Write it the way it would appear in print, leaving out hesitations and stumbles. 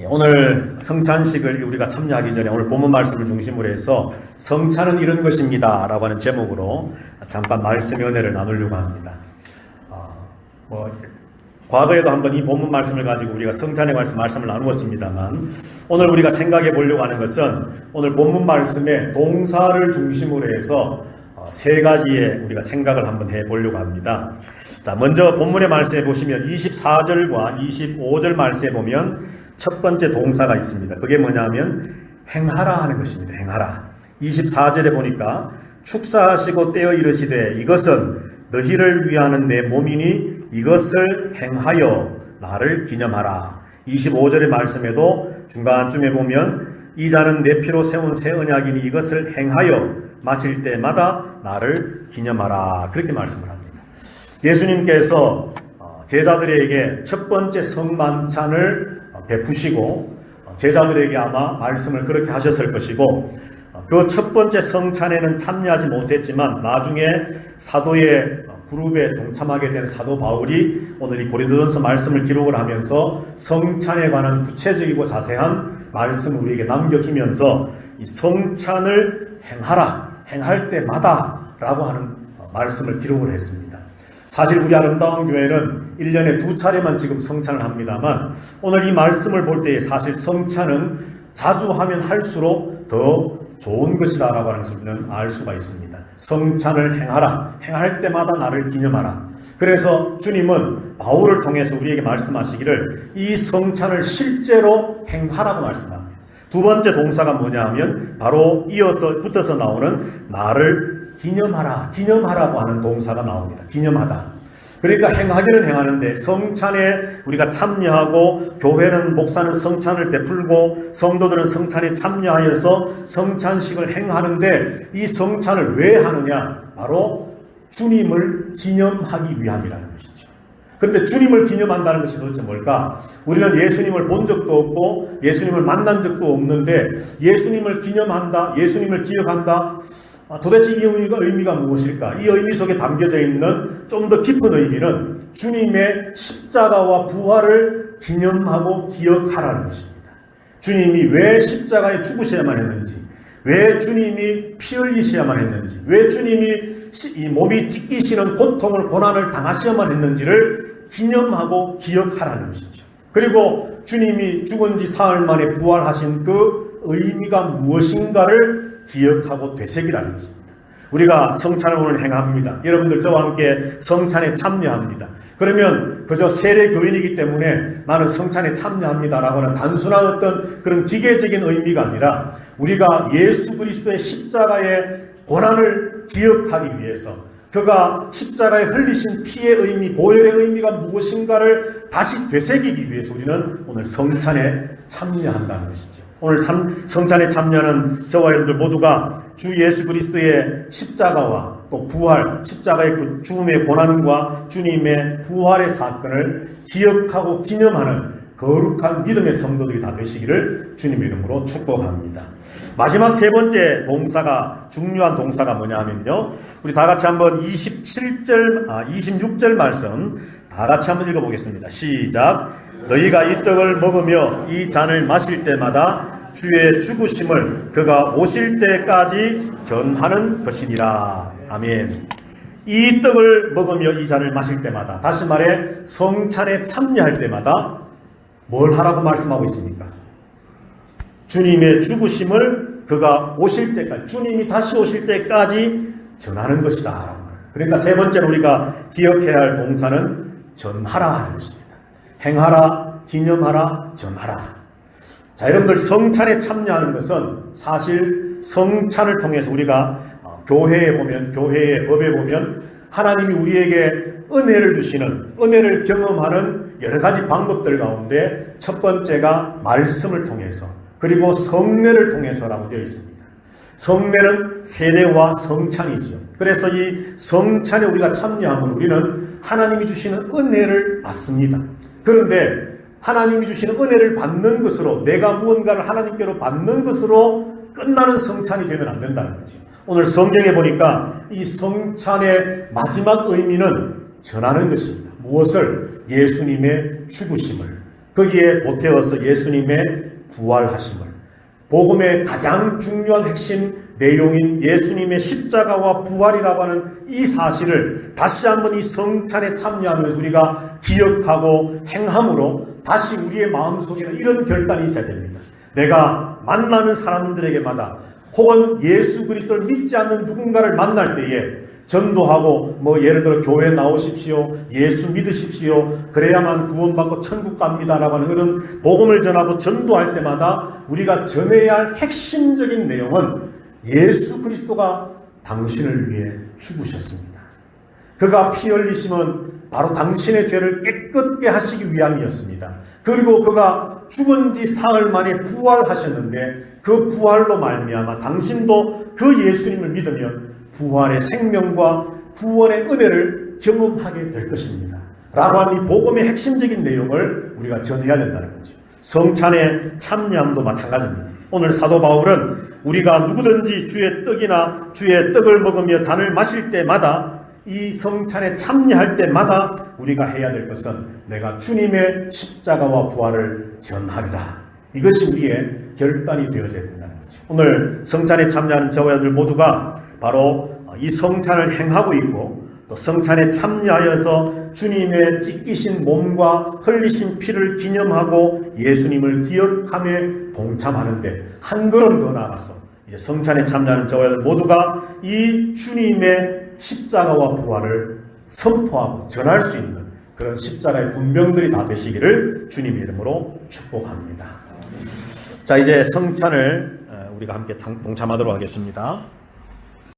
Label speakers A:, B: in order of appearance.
A: 오늘 성찬식을 우리가 참여하기 전에 오늘 본문 말씀을 중심으로 해서 성찬은 이런 것입니다 라고 하는 제목으로 잠깐 말씀의 은혜를 나누려고 합니다. 과거에도 한번 이 본문 말씀을 가지고 우리가 성찬에 관해서 말씀을 나누었습니다만, 오늘 우리가 생각해 보려고 하는 것은 오늘 본문 말씀의 동사를 중심으로 해서 세 가지의 우리가 생각을 한번 해 보려고 합니다. 자, 먼저 본문의 말씀에 보시면 24절과 25절 말씀에 보면 첫 번째 동사가 있습니다. 그게 뭐냐면 행하라 하는 것입니다. 행하라. 24절에 보니까 축사하시고 떼어 이르시되 이것은 너희를 위하는 내 몸이니 이것을 행하여 나를 기념하라. 25절의 말씀에도 중간쯤에 보면 이 잔은 내 피로 세운 새 언약이니 이것을 행하여 마실 때마다 나를 기념하라. 그렇게 말씀을 합니다. 예수님께서 제자들에게 첫 번째 성만찬을 베푸시고 제자들에게 아마 말씀을 그렇게 하셨을 것이고, 그 첫 번째 성찬에는 참여하지 못했지만 나중에 사도의 그룹에 동참하게 된 사도 바울이 오늘 이 고린도전서 말씀을 기록을 하면서 성찬에 관한 구체적이고 자세한 말씀을 우리에게 남겨주면서 이 성찬을 행하라, 행할 때마다 라고 하는 말씀을 기록을 했습니다. 사실 우리 아름다운 교회는 1년에 2차례만 지금 성찬을 합니다만, 오늘 이 말씀을 볼 때 사실 성찬은 자주 하면 할수록 더 좋은 것이다 라고 하는 것을 알 수가 있습니다. 성찬을 행하라, 행할 때마다 나를 기념하라. 그래서 주님은 바울을 통해서 우리에게 말씀하시기를 이 성찬을 실제로 행하라고 말씀합니다. 두 번째 동사가 뭐냐 하면 바로 이어서 붙어서 나오는 나를 기념하라, 기념하라고 하는 동사가 나옵니다. 기념하다. 그러니까 행하기는 행하는데 성찬에 우리가 참여하고, 교회는 목사는 성찬을 베풀고 성도들은 성찬에 참여하여서 성찬식을 행하는데, 이 성찬을 왜 하느냐? 바로 주님을 기념하기 위함이라는 것이죠. 그런데 주님을 기념한다는 것이 도대체 뭘까? 우리는 예수님을 본 적도 없고 예수님을 만난 적도 없는데 예수님을 기념한다, 예수님을 기억한다, 도대체 이 의미가 무엇일까? 이 의미 속에 담겨져 있는 좀 더 깊은 의미는 주님의 십자가와 부활을 기념하고 기억하라는 것입니다. 주님이 왜 십자가에 죽으셔야만 했는지, 왜 주님이 피 흘리셔야만 했는지, 왜 주님이 이 몸이 찢기시는 고통을, 고난을 당하셔야만 했는지를 기념하고 기억하라는 것이죠. 그리고 주님이 죽은 지 사흘 만에 부활하신 그 의미가 무엇인가를 기억하고 되새기라는 것입니다. 우리가 성찬을 오늘 행합니다. 여러분들 저와 함께 성찬에 참여합니다. 그러면 그저 세례교인이기 때문에 나는 성찬에 참여합니다라고 하는 단순한 어떤 그런 기계적인 의미가 아니라, 우리가 예수 그리스도의 십자가의 고난을 기억하기 위해서, 그가 십자가에 흘리신 피의 의미, 보혈의 의미가 무엇인가를 다시 되새기기 위해서 우리는 오늘 성찬에 참여한다는 것이죠. 오늘 성찬에 참여하는 저와 여러분들 모두가 주 예수 그리스도의 십자가와 또 부활, 십자가의 그 죽음의 고난과 주님의 부활의 사건을 기억하고 기념하는 거룩한 믿음의 성도들이 다 되시기를 주님의 이름으로 축복합니다. 마지막 세 번째 동사가, 중요한 동사가 뭐냐 하면요, 우리 다 같이 한번 26절 말씀 다 같이 한번 읽어보겠습니다. 시작. 너희가 이 떡을 먹으며 이 잔을 마실 때마다 주의 죽으심을 그가 오실 때까지 전하는 것이니라. 아멘. 이 떡을 먹으며 이 잔을 마실 때마다, 다시 말해 성찬에 참여할 때마다 뭘 하라고 말씀하고 있습니까? 주님의 죽으심을 그가 오실 때까지, 주님이 다시 오실 때까지 전하는 것이다. 그러니까 세 번째로 우리가 기억해야 할 동사는 전하라 하는 것입니다. 행하라, 기념하라, 전하라. 자, 여러분들 성찬에 참여하는 것은 사실 성찬을 통해서 우리가 교회에 보면, 교회의 법에 보면 하나님이 우리에게 은혜를 주시는, 은혜를 경험하는 여러 가지 방법들 가운데 첫 번째가 말씀을 통해서, 그리고 성례를 통해서라고 되어 있습니다. 성례는 세례와 성찬이죠. 그래서 이 성찬에 우리가 참여하면 우리는 하나님이 주시는 은혜를 받습니다. 그런데 하나님이 주시는 은혜를 받는 것으로, 내가 무언가를 하나님께로 받는 것으로 끝나는 성찬이 되면 안 된다는 거죠. 오늘 성경에 보니까 이 성찬의 마지막 의미는 전하는 것입니다. 무엇을? 예수님의 죽으심을, 거기에 보태어서 예수님의 부활하심을, 복음의 가장 중요한 핵심 내용인 예수님의 십자가와 부활이라고 하는 이 사실을 다시 한번 이 성찬에 참여하면서 우리가 기억하고 행함으로 다시 우리의 마음속에는 이런 결단이 있어야 됩니다. 내가 만나는 사람들에게마다 혹은 예수 그리스도를 믿지 않는 누군가를 만날 때에 전도하고 예를 들어 교회 나오십시오, 예수 믿으십시오, 그래야만 구원받고 천국 갑니다라고 하는 그런 복음을 전하고 전도할 때마다 우리가 전해야 할 핵심적인 내용은 예수 그리스도가 당신을 위해 죽으셨습니다. 그가 피 흘리심은 바로 당신의 죄를 깨끗게 하시기 위함이었습니다. 그리고 그가 죽은 지 사흘 만에 부활하셨는데 그 부활로 말미암아 당신도 그 예수님을 믿으면 부활의 생명과 구원의 은혜를 경험하게 될 것입니다. 라고 하는 이 복음의 핵심적인 내용을 우리가 전해야 된다는 거죠. 성찬에 참여함도 마찬가지입니다. 오늘 사도 바울은 우리가 누구든지 주의 떡이나 주의 떡을 먹으며 잔을 마실 때마다 이 성찬에 참여할 때마다 우리가 해야 될 것은 내가 주님의 십자가와 부활을 전하리라. 이것이 우리의 결단이 되어져야 된다는 거죠. 오늘 성찬에 참여하는 저와 여러분들 모두가 바로 이 성찬을 행하고 있고 또 성찬에 참여하여서 주님의 찢기신 몸과 흘리신 피를 기념하고 예수님을 기억함에 동참하는데 한 걸음 더 나아가서 이제 성찬에 참여하는 저와 여러분들 모두가 이 주님의 십자가와 부활을 선포하고 전할 수 있는 그런 십자가의 군병들이 다 되시기를 주님의 이름으로 축복합니다. 자, 이제 성찬을 우리가 함께 동참하도록 하겠습니다.